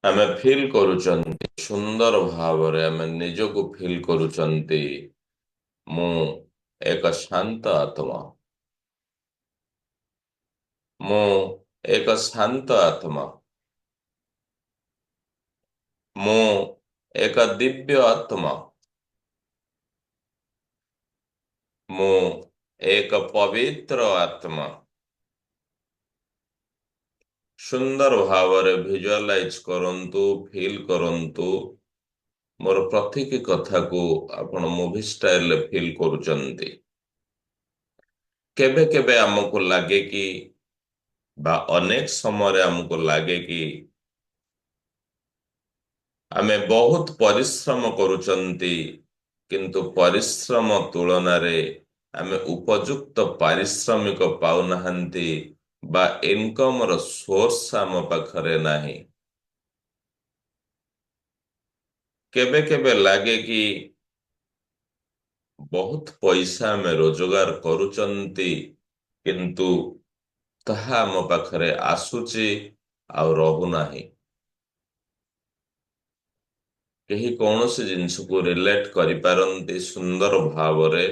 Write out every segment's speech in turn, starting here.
ଆମେ ଫିଲ୍ କରୁଛନ୍ତି ସୁନ୍ଦର ଭାବରେ ଆମେ ନିଜକୁ ଫିଲ୍ କରୁଛନ୍ତି ମୁଁ ଏକ ଶାନ୍ତ ଆତ୍ମା। ମୁଁ ଏକ ଶାନ୍ତ ଆତ୍ମା। ମୁଁ ଏକ ଦିବ୍ୟ ଆତ୍ମା। ମୁଁ ଏକ ପବିତ୍ର ଆତ୍ମା। ସୁନ୍ଦର ଭାବରେ ଭିଜୁଆଲାଇଜ କରନ୍ତୁ, ଫିଲ୍ କରନ୍ତୁ। ମୋର ପ୍ରତିଟି କଥାକୁ ଆପଣ ମୁଭି ଷ୍ଟାଇଲରେ ଫିଲ୍ କରୁଛନ୍ତି। କେବେ କେବେ ଆମକୁ ଲାଗେ କି ବା ଅନେକ ସମୟରେ ଆମକୁ ଲାଗେ କି ଆମେ ବହୁତ ପରିଶ୍ରମ କରୁଛନ୍ତି, କିନ୍ତୁ ପରିଶ୍ରମ ତୁଳନାରେ ଆମେ ଉପଯୁକ୍ତ ପାରିଶ୍ରମିକ ପାଉନାହାନ୍ତି ବା ଇନକମର ସୋର୍ସ ଆମ ପାଖରେ ନାହିଁ। କେବେ କେବେ ଲାଗେ କି ବହୁତ ପଇସା ଆମେ ରୋଜଗାର କରୁଛନ୍ତି, କିନ୍ତୁ ତାହା ଆମ ପାଖରେ ଆସୁଛି ଆଉ ରହୁନାହିଁ। କେହି କୌଣସି ଜିନିଷକୁ ରିଲେଟ କରିପାରନ୍ତି ସୁନ୍ଦର ଭାବରେ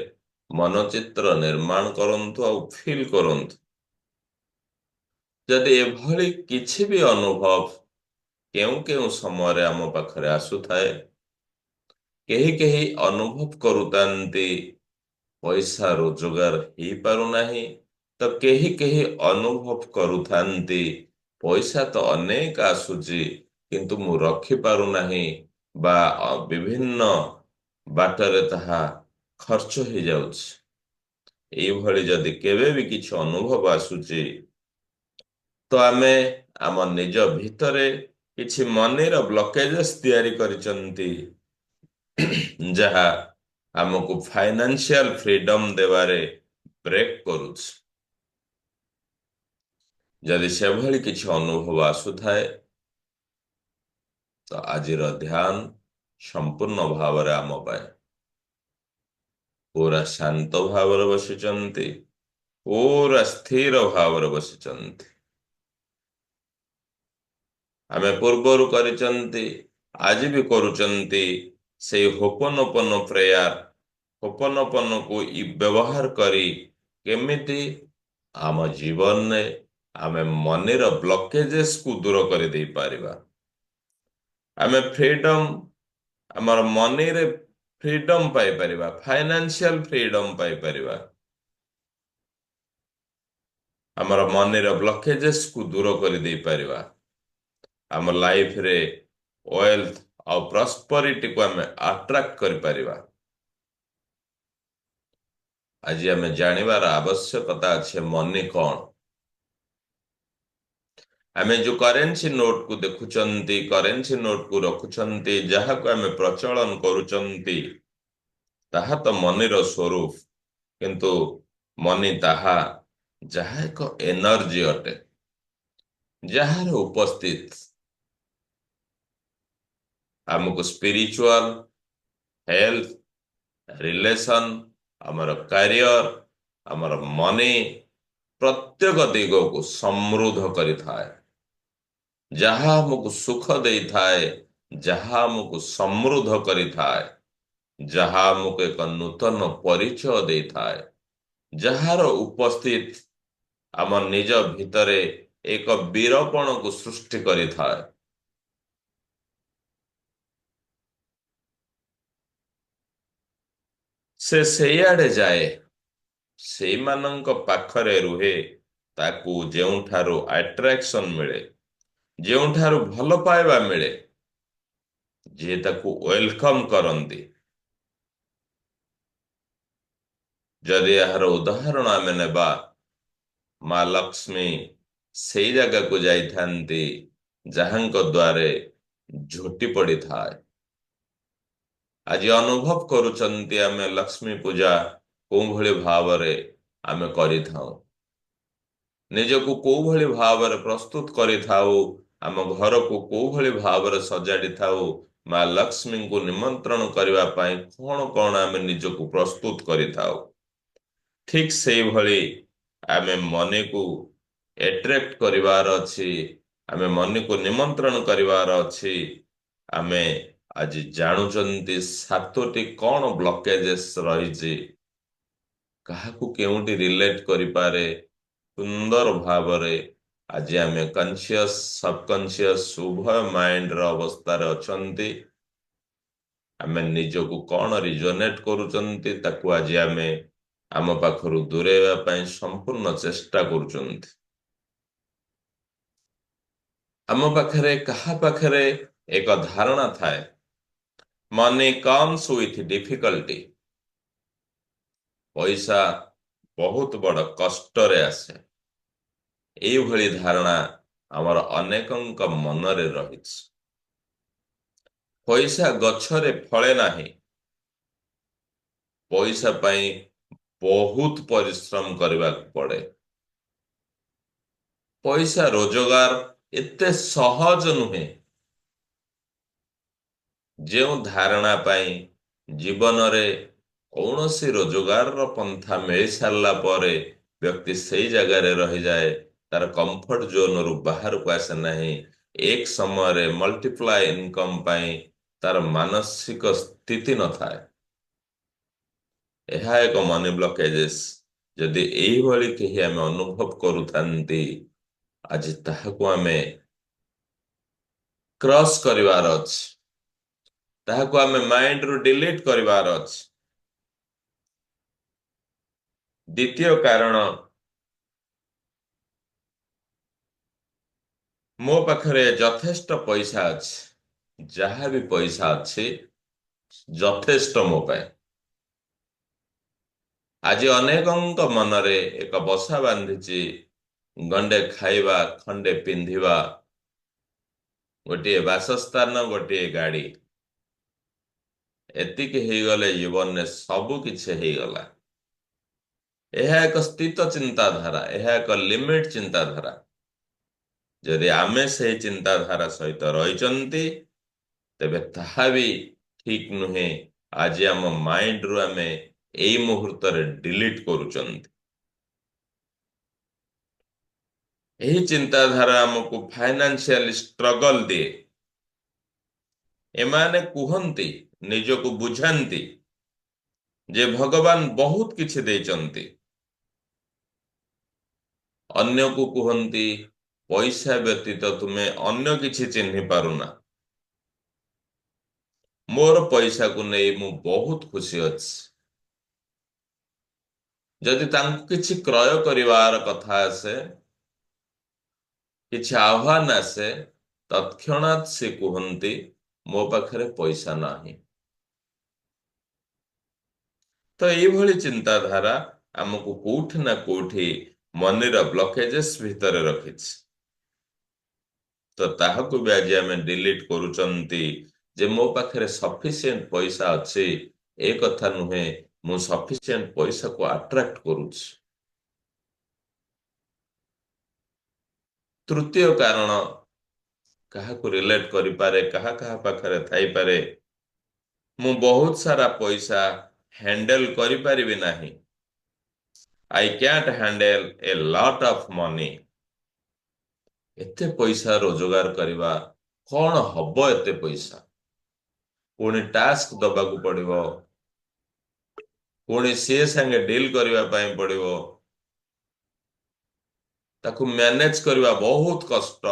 ମନଚିତ୍ର ନିର୍ମାଣ କରନ୍ତୁ ଆଉ ଫିଲ୍ କରନ୍ତୁ। ଯଦି ଏଭଳି କିଛି ବି ଅନୁଭବ କେଉଁ କେଉଁ ସମୟରେ ଆମ ପାଖରେ ଆସୁଥାଏ, କେହି କେହି ଅନୁଭବ କରୁଥାନ୍ତି ପଇସା ରୋଜଗାର ହେଇପାରୁନାହିଁ, ତ କେହି କେହି ଅନୁଭବ କରୁଥାନ୍ତି ପଇସା ତ ଅନେକ ଆସୁଛି, କିନ୍ତୁ ମୁଁ ରଖିପାରୁନାହିଁ ବା ବିଭିନ୍ନ ବାଟରେ ତାହା ଖର୍ଚ୍ଚ ହେଇଯାଉଛି। ଏଇଭଳି ଯଦି କେବେ ବି କିଛି ଅନୁଭବ ଆସୁଛି, ତ ଆମେ ଆମ ନିଜ ଭିତରେ କିଛି ମନିର ବ୍ଲକେଜେସ୍ ତିଆରି କରିଛନ୍ତି, ଯାହା ଆମକୁ ଫାଇନାନ୍ସିଆଲ ଫ୍ରିଡମ ଦେବାରେ ବ୍ରେକ୍ କରୁଛି। ଯଦି ସେଭଳି କିଛି ଅନୁଭବ ଆସୁଥାଏ, ତ ଆଜିର ଧ୍ୟାନ ସମ୍ପୂର୍ଣ୍ଣ ଭାବରେ ଆମ ପାଇଁ। ପୁରା ଶାନ୍ତ ଭାବରେ ବସିଛନ୍ତି, ପୁରା ସ୍ଥିର ଭାବରେ ବସିଛନ୍ତି। ଆମେ ପୂର୍ବରୁ କରିଛନ୍ତି, ଆଜି ବି କରୁଛନ୍ତି ସେଇ ହୋପନୋପନ ପ୍ରେୟାର। ହୋପନୋପନକୁ ବ୍ୟବହାର କରି କେମିତି ଆମ ଜୀବନରେ ଆମେ ମନିର ବ୍ଲକେଜେସକୁ ଦୂର କରିଦେଇ ପାରିବା। ଆମେ ଫ୍ରିଡମ, ଆମର ମନିରେ ଫ୍ରିଡମ ପାଇପାରିବା, ଫାଇନାନ୍ସିଆଲ ଫ୍ରିଡମ ପାଇପାରିବା। ଆମର ମନିର ବ୍ଲକେଜେସକୁ ଦୂର କରିଦେଇ ପାରିବା। ଆମ ଲାଇଫରେ ୱେଲ୍ଥ ଆଉ ପ୍ରସ୍ପରିଟିକୁ ଆମେ ଆଟ୍ରାକ୍ଟ କରିପାରିବା। ଆଜି ଆମେ ଜାଣିବାର ଆବଶ୍ୟକତା ଅଛି ମନି କଣ। ଆମେ ଯୋଉ କରେନ୍ସି ନୋଟକୁ ଦେଖୁଛନ୍ତି, କରେନ୍ସି ନୋଟକୁ ରଖୁଛନ୍ତି, ଯାହାକୁ ଆମେ ପ୍ରଚଳନ କରୁଛନ୍ତି, ତାହା ତ ମନିର ସ୍ୱରୂପ। କିନ୍ତୁ ମନି ତାହା ଯାହା ଏକ ଏନର୍ଜି ଅଟେ, ଯାହାର ଉପସ୍ଥିତ ଆମକୁ ସ୍ପିରିଚୁଆଲ, ହେଲ୍ଥ, ରିଲେସନ, ଆମର କ୍ୟାରିୟର, ଆମର ମନି ପ୍ରତ୍ୟେକ ଦିଗକୁ ସମୃଦ୍ଧ କରିଥାଏ। ଯାହା ଆମକୁ ସୁଖ ଦେଇଥାଏ, ଯାହା ଆମକୁ ସମୃଦ୍ଧ କରିଥାଏ, ଯାହା ଆମକୁ ଏକ ନୂତନ ପରିଚୟ ଦେଇଥାଏ, ଯାହାର ଉପସ୍ଥିତ ଆମ ନିଜ ଭିତରେ ଏକ ବୀରପଣକୁ ସୃଷ୍ଟି କରିଥାଏ। ସେ ସେଇଆଡେ ଯାଏ, ସେଇମାନଙ୍କ ପାଖରେ ରୁହେ, ତାକୁ ଯେଉଁଠାରୁ ଆଟ୍ରାକ୍ସନ ମିଳେ, ଯେଉଁଠାରୁ ଭଲ ପାଇବା ମିଳେ, ଯିଏ ତାକୁ ୱେଲକମ୍ କରନ୍ତି। ଯଦି ଏହାର ଉଦାହରଣ ଆମେ ନେବା, ମା ଲକ୍ଷ୍ମୀ ସେଇ ଜାଗାକୁ ଯାଇଥାନ୍ତି ଯାହାଙ୍କ ଦ୍ୱାରେ ଝୋଟି ପଡ଼ିଥାଏ। ଆଜି ଅନୁଭବ କରୁଛନ୍ତି ଆମେ ଲକ୍ଷ୍ମୀ ପୂଜା କୋଉ ଭଳି ଭାବରେ ଆମେ କରିଥାଉ, ନିଜକୁ କୋଉ ଭଳି ଭାବରେ ପ୍ରସ୍ତୁତ କରିଥାଉ, ଆମ ଘରକୁ କୋଉ ଭଳି ଭାବରେ ସଜାଡି ଥାଉ, ମା ଲକ୍ଷ୍ମୀଙ୍କୁ ନିମନ୍ତ୍ରଣ କରିବା ପାଇଁ କଣ କଣ ଆମେ ନିଜକୁ ପ୍ରସ୍ତୁତ କରିଥାଉ। ଠିକ୍ ସେଇଭଳି ଆମେ ମନିକୁ ଏଟ୍ରାକ୍ଟ କରିବାର ଅଛି ଆମେ ମନକୁ ନିମନ୍ତ୍ରଣ କରିବାର ଅଛି। ଆମେ ଆଜି ଜାଣୁଛନ୍ତି 7ଟି କ'ଣ ବ୍ଲକେଜେସ୍ ରହିଛି, କାହାକୁ କେଉଁଠି ରିଲେଟ୍ କରିପାରେ ସୁନ୍ଦର ଭାବରେ। ଆଜି ଆମେ କନସିୟସ୍ ସବକନସିୟସ୍ ଉଭୟ ମାଇଣ୍ଡର ଅବସ୍ଥାରେ ଅଛନ୍ତି। ଆମେ ନିଜକୁ କ'ଣ ରିଜୋନେଟ୍ କରୁଛନ୍ତି ତାକୁ ଆଜି ଆମେ ଆମ ପାଖରୁ ଦୂରେଇବା ପାଇଁ ସମ୍ପୂର୍ଣ୍ଣ ଚେଷ୍ଟା କରୁଛନ୍ତି। ଆମ ପାଖରେ କାହା ପାଖରେ ଏକ ଧାରଣା ଥାଏ, ମନି କମ୍ସ ୱିଥ୍ ଡିଫିକଲ୍ଟି। ପଇସା ବହୁତ ବଡ଼ କଷ୍ଟରେ ଆସେ। ଏଇଭଳି ଧାରଣା ଆମର ଅନେକଙ୍କ ମନରେ ରହିଛି। ପଇସା ଗଛରେ ଫଳେ ନାହିଁ। ପଇସା ପାଇଁ ବହୁତ ପରିଶ୍ରମ କରିବାକୁ ପଡ଼େ। ପଇସା ରୋଜଗାର ଏତେ ସହଜ ନୁହେଁ। ଯେଉଁ ଧାରଣା ପାଇଁ ଜୀବନରେ କୌଣସି ରୋଜଗାରର ପନ୍ଥା ମିଳିସାରିଲା ପରେ ବ୍ୟକ୍ତି ସେଇ ଜାଗାରେ ରହିଯାଏ, ତାର କମ୍ଫର୍ଟ ଜୋନରୁ ବାହାରକୁ ଆସେ ନାହିଁ। ଏକ ସମୟରେ ମଲ୍ଟିପ୍ଲାଏ ଇନକମ୍ ପାଇଁ ତାର ମାନସିକ ସ୍ଥିତି ନଥାଏ। ଏହା ଏକ ମନି ବ୍ଲକେଜେସ୍। ଯଦି ଏଇଭଳି କେହି ଆମେ ଅନୁଭବ କରୁଥାନ୍ତି, ଆଜି ତାହାକୁ ଆମେ କ୍ରସ୍ କରିବାର ଅଛି। ତାହାକୁ ଆମେ ମାଇଣ୍ଡରୁ ଡିଲିଟ୍ କରିବାର ଅଛି। ଦ୍ୱିତୀୟ କାରଣ, ମୋ ପାଖରେ ଯଥେଷ୍ଟ ପଇସା ଅଛି। ଯାହା ବି ପଇସା ଅଛି ଯଥେଷ୍ଟ ମୋ ପାଇଁ। ଆଜି ଅନେକଙ୍କ ମନରେ ଏକ ବସା ବାନ୍ଧିଛି, ଗଣ୍ଡେ ଖାଇବା, ଖଣ୍ଡେ ପିନ୍ଧିବା, ଗୋଟିଏ ବାସସ୍ଥାନ, ଗୋଟିଏ ଗାଡ଼ି। ଏତିକି ହେଇଗଲେ ଜୀବନରେ ସବୁ କିଛି ହେଇଗଲା। ଏହା ଏକ ସ୍ଥିତ ଚିନ୍ତାଧାରା, ଏହା ଏକ ଲିମିଟ ଚିନ୍ତାଧାରା। ଯଦି ଆମେ ସେହି ଚିନ୍ତାଧାରା ସହିତ ରହିଛନ୍ତି, ତେବେ ତାହା ବି ଠିକ୍ ନୁହେଁ। ଆଜି ଆମ ମାଇଣ୍ଡରୁ ଆମେ ଏଇ ମୁହୂର୍ତ୍ତରେ ଡିଲିଟ୍ କରୁଛନ୍ତି। ଏହି ଚିନ୍ତାଧାରା ଆମକୁ ଫାଇନାନ୍ସିଆଲି ଷ୍ଟ୍ରଗଲ ଦିଏ। ଏମାନେ କୁହନ୍ତି, ନିଜକୁ ବୁଝାନ୍ତି ଯେ ଭଗବାନ ବହୁତ କିଛି ଦେଇଛନ୍ତି। ଅନ୍ୟକୁ କୁହନ୍ତି, ପଇସା ବ୍ୟତୀତ ତୁମେ ଅନ୍ୟ କିଛି ଚିହ୍ନି ପାରୁନା। ମୋର ପଇସାକୁ ନେଇ ମୁଁ ବହୁତ ଖୁସି ଅଛି। ଯଦି ତାଙ୍କୁ କିଛି କ୍ରୟ କରିବାର କଥା ଆସେ, କିଛି ଆହ୍ୱାନ ଆସେ, ତତ୍କ୍ଷଣାତ୍ ସେ କୁହନ୍ତି, ମୋ ପାଖରେ ପଇସା ନାହିଁ। ତ ଏଇଭଳି ଚିନ୍ତାଧାରା ଆମକୁ କୋଉଠି ନା କୋଉଠି ମନିର ବ୍ଲକେଜେସ୍ ଭିତରେ ରଖିଛି। ତ ତାହାକୁ ବି ଆଜି ଆମେ ଡିଲିଟ୍ କରୁଛନ୍ତି ଯେ ମୋ ପାଖରେ ସଫିସିଏଣ୍ଟ ପଇସା ଅଛି। ଏ କଥା ନୁହେଁ, ମୁଁ ସଫିସିଏଣ୍ଟ ପଇସାକୁ ଆଟ୍ରାକ୍ଟ କରୁଛି। ତୃତୀୟ କାରଣ, କାହାକୁ ରିଲେଟ୍ କରିପାରେ, କାହା କାହା ପାଖରେ ଥାଇପାରେ, ମୁଁ ବହୁତ ସାରା ପଇସା ହ୍ୟାଣ୍ଡେଲ କରିପାରିବି ନାହିଁ। I can't handle a lot of money. ଏତେ ପଇସା ରୋଜଗାର କରିବା, କ'ଣ ହବ ଏତେ ପଇସା? ପୁଣି ଟାସ୍କ ଦବାକୁ ପଡ଼ିବ, ପୁଣି ସିଏ ସାଙ୍ଗେ ଡିଲ୍ କରିବା ପାଇଁ ପଡ଼ିବ, ତାକୁ ମ୍ୟାନେଜ କରିବା ବହୁତ କଷ୍ଟ।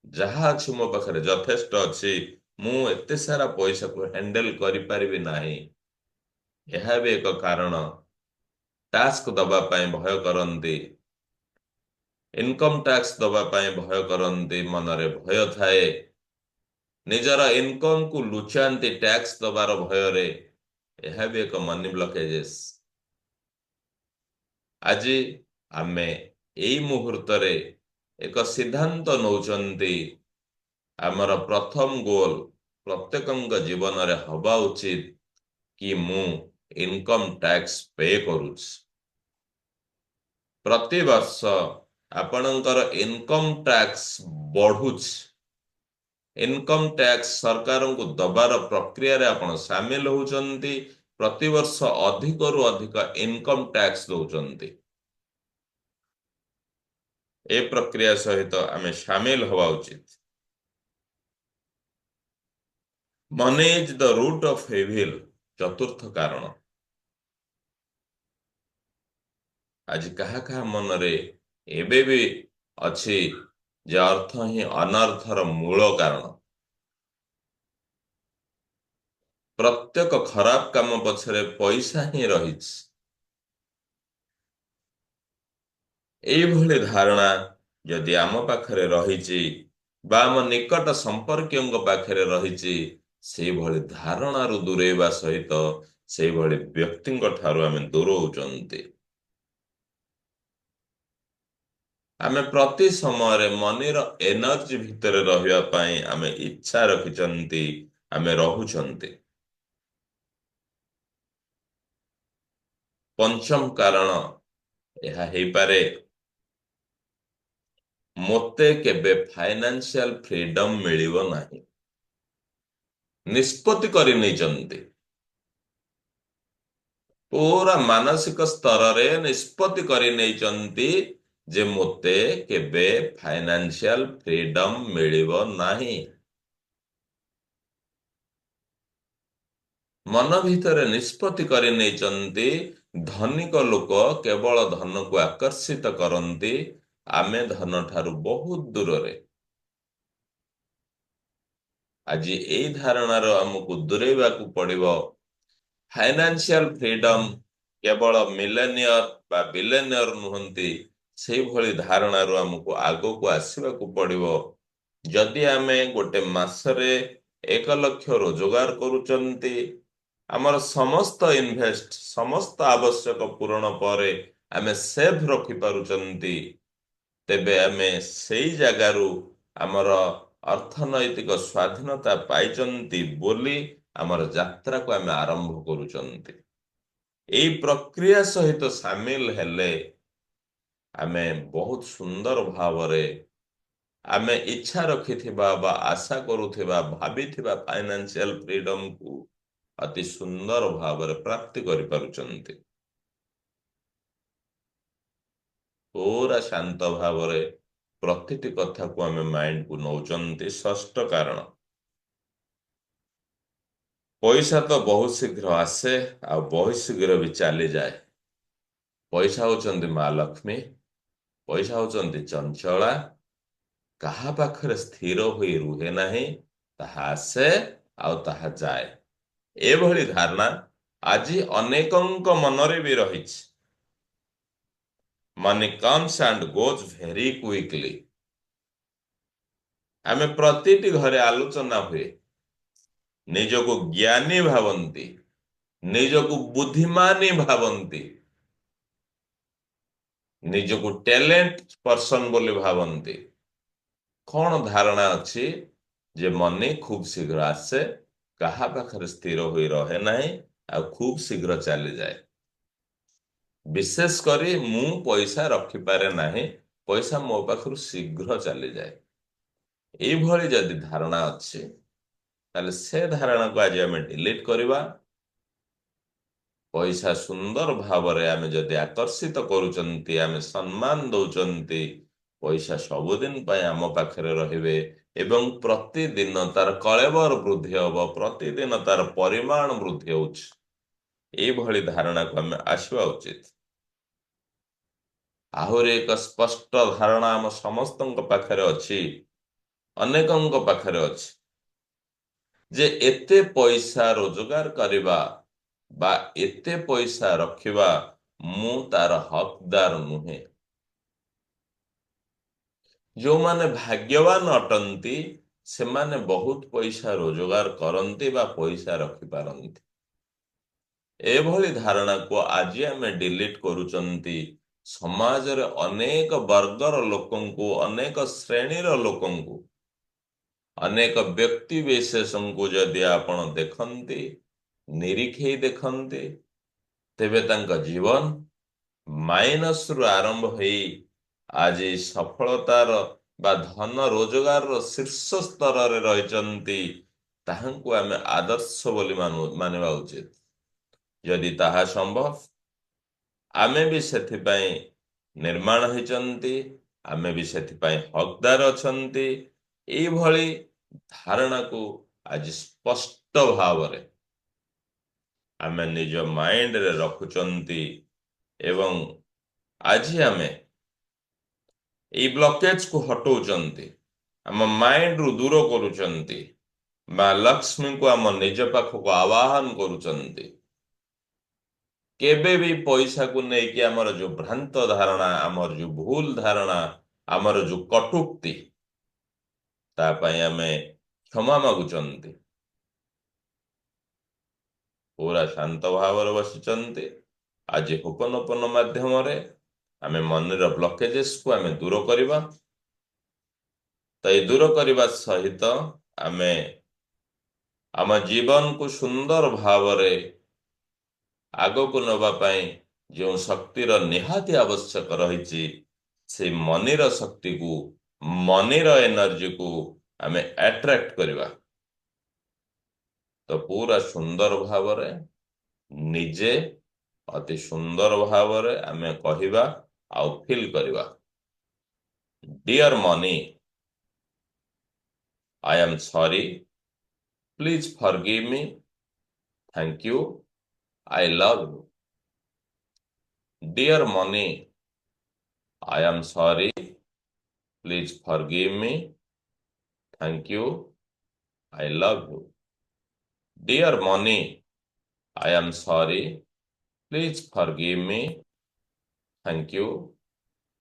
ଯାହା ଅଛି ମୋ ପାଖରେ ଯଥେଷ୍ଟ ଅଛି, ମୁଁ ଏତେ ସାରା ପଇସାକୁ ହ୍ୟାଣ୍ଡେଲ କରିପାରିବି ନାହିଁ। ଏହା ବି ଏକ କାରଣ। ଟାସ୍କ ଦବା ପାଇଁ ଭୟ କରନ୍ତି, ଇନକମ୍ ଟ୍ୟାକ୍ସ ଦବା ପାଇଁ ଭୟ କରନ୍ତି, ମନରେ ଭୟ ଥାଏ। ନିଜର ଇନକମକୁ ଲୁଚାନ୍ତି ଟ୍ୟାକ୍ସ ଦବାର ଭୟରେ। ଏହା ବି ଏକ ମନି ବ୍ଲକେଜେସ୍। ଆଜି ଆମେ ଏଇ ମୁହୂର୍ତ୍ତରେ ଏକ ସିଦ୍ଧାନ୍ତ ନେଉଛନ୍ତି, ଆମର ପ୍ରଥମ ଗୋଲ୍ ପ୍ରତ୍ୟେକଙ୍କ ଜୀବନରେ ହବା ଉଚିତ କି ମୁଁ ଇନକମ୍ ଟ୍ୟାକ୍ସ ପେ କରୁଛି। ପ୍ରତିବର୍ଷ ଆପଣଙ୍କର ଇନକମ୍ ଟ୍ୟାକ୍ସ ବଢ଼ୁଛି। ଇନକମ୍ ଟ୍ୟାକ୍ସ ସରକାରଙ୍କୁ ଦବାର ପ୍ରକ୍ରିୟାରେ ଆପଣ ସାମିଲ ହେଉଛନ୍ତି। ପ୍ରତିବର୍ଷ ଅଧିକରୁ ଅଧିକ ଇନକମ୍ ଟ୍ୟାକ୍ସ ଦେଉଛନ୍ତି। ଏ ପ୍ରକ୍ରିୟା ସହିତ ଆମେ ସାମିଲ ହେବା ଉଚିତ। Money is the root of evil, ଚତୁର୍ଥ କାରଣ। ଆଜି କାହା କାହା ମନରେ ଏବେ ବି ଅଛି ଯେ ଅର୍ଥ ହିଁ ଅନର୍ଥର ମୂଳ କାରଣ। ପ୍ରତ୍ୟେକ ଖରାପ କାମ ପଛରେ ପଇସା ହିଁ ରହିଛି। ଏଇଭଳି ଧାରଣା ଯଦି ଆମ ପାଖରେ ରହିଛି ବା ଆମ ନିକଟ ସମ୍ପର୍କୀୟଙ୍କ ପାଖରେ ରହିଛି, ସେଇଭଳି ଧାରଣାରୁ ଦୂରେଇବା ସହିତ ସେଇଭଳି ବ୍ୟକ୍ତିଙ୍କ ଠାରୁ ଆମେ ଦୂରଉଛନ୍ତି। ଆମେ ପ୍ରତି ସମୟରେ ମନିର ଏନର୍ଜି ଭିତରେ ରହିବା ପାଇଁ ଆମେ ଇଚ୍ଛା ରଖିଛନ୍ତି, ଆମେ ରହୁଛନ୍ତି। ପଞ୍ଚମ କାରଣ ଏହା ହେଇପାରେ, ମୋତେ କେବେ ଫାଇନାନ୍ସିଆଲ ଫ୍ରିଡମ ମିଳିବ ନାହିଁ। ନିଷ୍ପତ୍ତି କରି ନେଇଛନ୍ତି, ପୁରା ମାନସିକ ସ୍ତରରେ ନିଷ୍ପତ୍ତି କରି ନେଇଛନ୍ତି ଯେ ମୋତେ କେବେ ଫାଇନାନ୍ସିଆଲ ଫ୍ରିଡମ ମିଳିବ ନାହିଁ। ମନ ଭିତରେ ନିଷ୍ପତ୍ତି କରି ନେଇଛନ୍ତି, ଧନିକ ଲୋକ କେବଳ ଧନକୁ ଆକର୍ଷିତ କରନ୍ତି, ଆମେ ଧନ ଠାରୁ ବହୁତ ଦୂରରେ। ଆଜି ଏଇ ଧାରଣାର ଆମକୁ ଦୂରେଇବାକୁ ପଡ଼ିବ। ଫାଇନାନ୍ସିଆଲ ଫ୍ରିଡମ କେବଳ ମିଲେନିୟର ବା ବିଲେନିୟର ନୁହନ୍ତି, ସେଇଭଳି ଧାରଣାରୁ ଆମକୁ ଆଗକୁ ଆସିବାକୁ ପଡ଼ିବ। ଯଦି ଆମେ ଗୋଟେ ମାସରେ 1 ଲକ୍ଷ ରୋଜଗାର କରୁଛନ୍ତି, ଆମର ସମସ୍ତ ସମସ୍ତ ଆବଶ୍ୟକ ପୂରଣ ପରେ ଆମେ ସେଭ୍ ରଖିପାରୁଛନ୍ତି, ତେବେ ଆମେ ସେଇ ଜାଗାରୁ ଆମର ଅର୍ଥନୈତିକ ସ୍ୱାଧୀନତା ପାଇଛନ୍ତି ବୋଲି ଆମର ଯାତ୍ରାକୁ ଆମେ ଆରମ୍ଭ କରୁଛନ୍ତି। ଏଇ ପ୍ରକ୍ରିୟା ସହିତ ସାମିଲ ହେଲେ ଆମେ ବହୁତ ସୁନ୍ଦର ଭାବରେ ଆମେ ଇଚ୍ଛା ରଖିଥିବା ବା ଆଶା କରୁଥିବା ଭାବିଥିବା ଫାଇନାନ୍ସିଆଲ ଫ୍ରିଡମକୁ ଅତି ସୁନ୍ଦର ଭାବରେ ପ୍ରାପ୍ତି କରିପାରୁଛନ୍ତି। ପୁରା ଶାନ୍ତ ଭାବରେ ପ୍ରତିଟି କଥାକୁ ଆମେ ମାଇଣ୍ଡକୁ ନଉଛନ୍ତି। ଷଷ୍ଠ କାରଣ, ପଇସା ତ ବହୁତ ଶୀଘ୍ର ଆସେ ଆଉ ବହୁତ ଶୀଘ୍ର ବି ଚାଲିଯାଏ। ପଇସା ହଉଛନ୍ତି ମା ଲକ୍ଷ୍ମୀ, ପଇସା ହଉଛନ୍ତି ଚଞ୍ଚଳା, କାହା ପାଖରେ ସ୍ଥିର ହୋଇ ରୁହେ ନାହିଁ, ତାହା ଆସେ ଆଉ ତାହା ଯାଏ। ଏଭଳି ଧାରଣା ଆଜି ଅନେକଙ୍କ ମନରେ ବି ରହିଛି। Money comes and goes very quickly. ଆମେ ପ୍ରତିଟି ଘରେ ଆଲୋଚନା ହୁଏ, ନିଜକୁ ଜ୍ଞାନୀ ଭାବନ୍ତି, ନିଜକୁ ବୁଦ୍ଧିମାନୀ ଭାବନ୍ତି, ନିଜକୁ ଟ୍ୟାଲେଣ୍ଟ ପର୍ସନ ବୋଲି ଭାବନ୍ତି। କଣ ଧାରଣା ଅଛି ଯେ ମନି ଖୁବ ଶୀଘ୍ର ଆସେ, କାହା ପାଖରେ ସ୍ଥିର ହୋଇ ରହେ ନାହିଁ ଆଉ ଖୁବ ଶୀଘ୍ର ଚାଲିଯାଏ। ବିଶେଷ କରି ମୁଁ ପଇସା ରଖିପାରେ ନାହିଁ, ପଇସା ମୋ ପାଖରୁ ଶୀଘ୍ର ଚାଲିଯାଏ। ଏଇଭଳି ଯଦି ଧାରଣା ଅଛି, ତାହେଲେ ସେ ଧାରଣାକୁ ଆଜି ଆମେ ଡିଲିଟ୍ କରିବା। ପଇସା ସୁନ୍ଦର ଭାବରେ ଆମେ ଯଦି ଆକର୍ଷିତ କରୁଛନ୍ତି, ଆମେ ସମ୍ମାନ ଦଉଛନ୍ତି, ପଇସା ସବୁଦିନ ପାଇଁ ଆମ ପାଖରେ ରହିବେ ଏବଂ ପ୍ରତିଦିନ ତାର କଳେବର ବୃଦ୍ଧି ହବ, ପ୍ରତିଦିନ ତାର ପରିମାଣ ବୃଦ୍ଧି ହଉଛି। ଏଇଭଳି ଧାରଣାକୁ ଆମେ ଆସିବା ଉଚିତ। ଆହୁରି ଏକ ସ୍ପଷ୍ଟ ଧାରଣା ଆମ ସମସ୍ତଙ୍କ ପାଖରେ ଅଛି, ଅନେକଙ୍କ ପାଖରେ ଅଛି, ଯେ ଏତେ ପଇସା ରୋଜଗାର କରିବା ବା ଏତେ ପଇସା ରଖିବା ମୁଁ ତାର ହକଦାର ନୁହେଁ। ଯେଉଁମାନେ ଭାଗ୍ୟବାନ ଅଟନ୍ତି, ସେମାନେ ବହୁତ ପଇସା ରୋଜଗାର କରନ୍ତି ବା ପଇସା ରଖିପାରନ୍ତି। ଏଭଳି ଧାରଣାକୁ ଆଜି ଆମେ ଡିଲିଟ୍ କରୁଛନ୍ତି। ସମାଜରେ ଅନେକ ବର୍ଗର ଲୋକଙ୍କୁ, ଅନେକ ଶ୍ରେଣୀର ଲୋକଙ୍କୁ, ଅନେକ ବ୍ୟକ୍ତି ବିଶେଷଙ୍କୁ ଯଦି ଆପଣ ଦେଖନ୍ତି, ନିରୀକ୍ଷେଇ ଦେଖନ୍ତି, ତେବେ ତାଙ୍କ ଜୀବନ ମାଇନସରୁ ଆରମ୍ଭ ହେଇ ଆଜି ସଫଳତାର ବା ଧନ ରୋଜଗାରର ଶୀର୍ଷ ସ୍ତରରେ ରହିଛନ୍ତି, ତାହାଙ୍କୁ ଆମେ ଆଦର୍ଶ ବୋଲି ମାନିବା ଉଚିତ। ଯଦି ତାହା ସମ୍ଭବ, ଆମେ ବି ସେଥିପାଇଁ ନିର୍ମାଣ ହେଇଛନ୍ତି, ଆମେ ବି ସେଥିପାଇଁ ହକଦାର ଅଛନ୍ତି। ଏଇଭଳି ଧାରଣାକୁ ଆଜି ସ୍ପଷ୍ଟ ଭାବରେ ଆମେ ନିଜ ମାଇଣ୍ଡରେ ରଖୁଛନ୍ତି ଏବଂ ଆଜି ଆମେ ଏଇ ବ୍ଲକେଜକୁ ହଟଉଛନ୍ତି, ଆମ ମାଇଣ୍ଡରୁ ଦୂର କରୁଛନ୍ତି, ମା ଲକ୍ଷ୍ମୀଙ୍କୁ ଆମ ନିଜ ପାଖକୁ ଆବାହନ କରୁଛନ୍ତି। କେବେ ବି ପଇସାକୁ ନେଇକି ଆମର ଯୋଉ ଭ୍ରାନ୍ତ ଧାରଣା, ଆମର ଯୋଉ ଭୁଲ ଧାରଣା, ଆମର ଯୋଉ କଟୁକ୍ତି, ତା ପାଇଁ ଆମେ କ୍ଷମା ମାଗୁଛନ୍ତି। ପୁରା ଶାନ୍ତ ଭାବରେ ବସିଛନ୍ତି। ଆଜି ହୋପନୋପନ ମାଧ୍ୟମରେ ଆମେ ମନର ବ୍ଲକେଜେସକୁ ଆମେ ଦୂର କରିବା। ତ ଏଇ ଦୂର କରିବା ସହିତ ଆମେ ଆମ ଜୀବନକୁ ସୁନ୍ଦର ଭାବରେ ଆଗକୁ ନେବା ପାଇଁ ଯେଉଁ ଶକ୍ତିର ନିହାତି ଆବଶ୍ୟକ ରହିଛି, ସେ ମନିର ଶକ୍ତିକୁ, ମନିର ଏନର୍ଜିକୁ ଆମେ ଆଟ୍ରାକ୍ଟ କରିବା। ତ ପୁରା ସୁନ୍ଦର ଭାବରେ ନିଜେ ଅତି ସୁନ୍ଦର ଭାବରେ ଆମେ କହିବା ଆଉ ଫିଲ୍ କରିବା, dear money, I am sorry, please forgive me, thank you, I love you. Dear money, I am sorry. Please forgive me. Thank you. I love you. Dear money, I am sorry. Please forgive me. Thank you.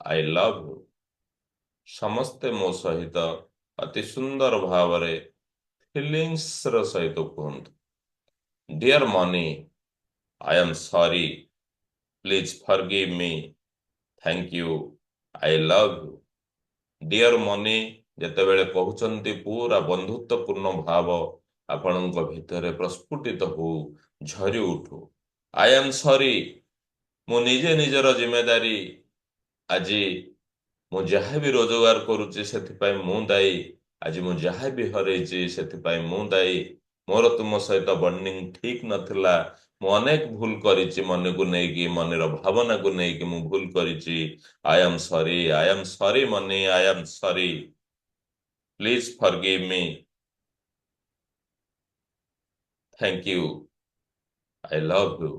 I love you. ସମସ୍ତେ ମୋ ସହିତ ଅତି ସୁନ୍ଦର ଭାବରେ ଫିଲିଂସର ସହିତ କୁହନ୍ତୁ। Dear money, I am sorry. Please forgive me. Thank you. I love you. Dear money ଯେତେବେଳେ କହୁଛନ୍ତି, ପୁରା ବନ୍ଧୁତ୍ୱପୂର୍ଣ୍ଣ ଭାବ ଆପଣଙ୍କ ଭିତରେ ପ୍ରସ୍ଫୁଟିତ ହଉ, ଝରି ଉଠୁ। ଆଇ ଏମ୍ ସରି, ମୁଁ ନିଜେ ନିଜର ଜିମେଦାରି, ଆଜି ମୁଁ ଯାହା ବି ରୋଜଗାର କରୁଛି ସେଥିପାଇଁ ମୁଁ ଦାୟୀ, ଆଜି ମୁଁ ଯାହା ବି ହରେଇଛି ସେଥିପାଇଁ ମୁଁ ଦାୟୀ। ମୋର ତୁମ ସହିତ ବଣ୍ଡିଂ ଠିକ୍ ନଥିଲା, ମୁଁ ଅନେକ ଭୁଲ କରିଛି, ମନକୁ ନେଇକି, ମନର ଭାବନାକୁ ନେଇକି ମୁଁ ଭୁଲ କରିଛି। I am sorry, I am sorry money, I am sorry, please forgive me, thank you, I love you.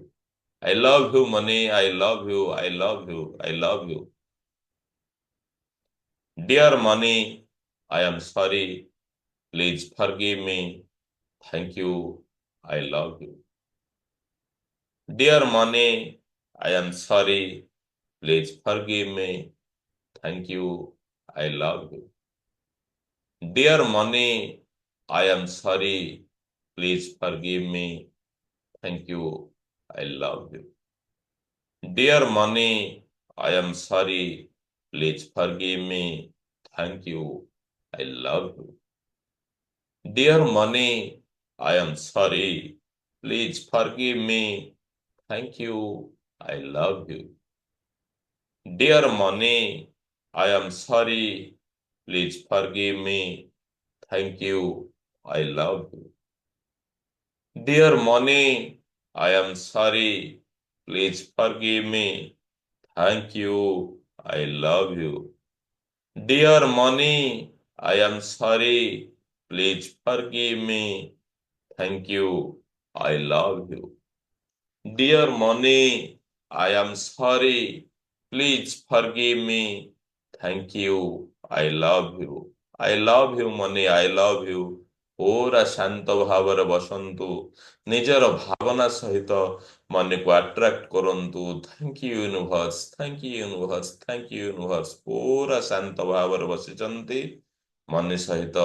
I love you, money. I love you. I love you. I love you. Dear money, I am sorry. Please forgive me. Thank you. I love you. Dear money, I am sorry. Please forgive me. Thank you. I love you. Dear money, I am sorry. Please forgive me. Thank you. I love you. Dear money, I am sorry. Please forgive me. Thank you. I love you. Dear money, I am sorry. Please forgive me. Thank you. I love you. Dear money, I am sorry. Please forgive me. Thank you. I love you. Dear money, I am sorry. Please forgive me. Thank you. I love you. Dear money, I am sorry. Please forgive me. Thank you. I love you. Dear money, I am sorry. Please forgive me. Thank you. I love you. I love you, money. I love you. ପୁରା ଶାନ୍ତ ଭାବରେ ବସନ୍ତୁ, ନିଜର ଭାବନା ସହିତ ମନିକୁ attract କରନ୍ତୁ। Thank you universe, thank you universe, thank you universe. ପୁରା ଶାନ୍ତ ଭାବରେ ବସିଛନ୍ତି, ମନି ସହିତ